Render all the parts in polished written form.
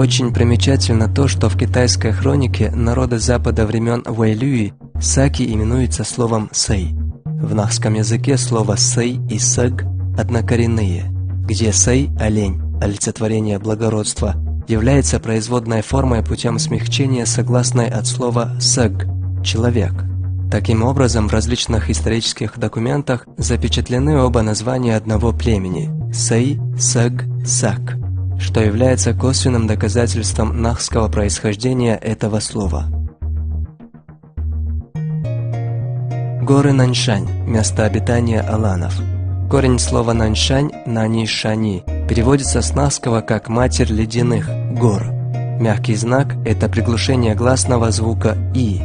Очень примечательно то, что в китайской хронике народы Запада времен Вэйлюи саки именуется словом сэй. В нахском языке слово сэй и сэг однокоренные, где сэй – олень, олицетворение благородства, является производной формой путем смягчения согласной от слова сэг – человек. Таким образом, в различных исторических документах запечатлены оба названия одного племени – сэй, сэг, сак, что является косвенным доказательством нахского происхождения этого слова. Горы Наньшань – место обитания аланов. Корень слова «наньшань» – «нани-шани» переводится с нахского как «матерь ледяных» – гор. Мягкий знак – это приглушение гласного звука «и».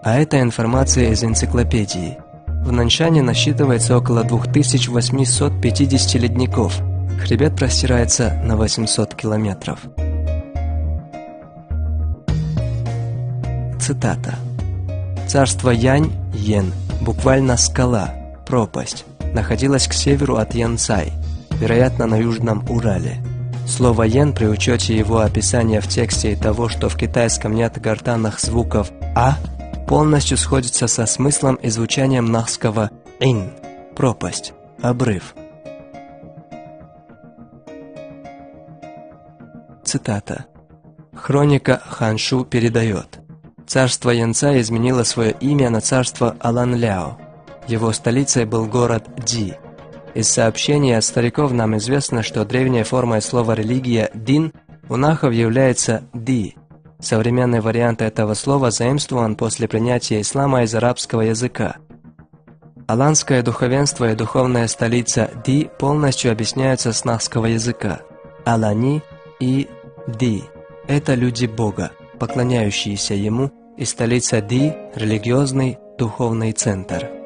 А это информация из энциклопедии. В Наньшане насчитывается около 2850 ледников. Хребет простирается на 800 километров. Цитата. Царство Янь, Йен, буквально скала, пропасть, находилось к северу от Янцай, вероятно, на Южном Урале. Слово «йен» при учете его описания в тексте и того, что в китайском нет гортанных звуков «а», полностью сходится со смыслом и звучанием нахского «ин» – пропасть, обрыв. Цитата. Хроника Ханшу передает. Царство Янцай изменило свое имя на царство Аланляо. Его столицей был город Ди. Из сообщений от стариков нам известно, что древняя форма слова «религия» «дин» у нахов является «ди». Современный вариант этого слова заимствован после принятия ислама из арабского языка. Аланское духовенство и духовная столица Ди полностью объясняются с нахского языка. Алани и Ди – это люди Бога, поклоняющиеся Ему, и столица Ди – религиозный духовный центр.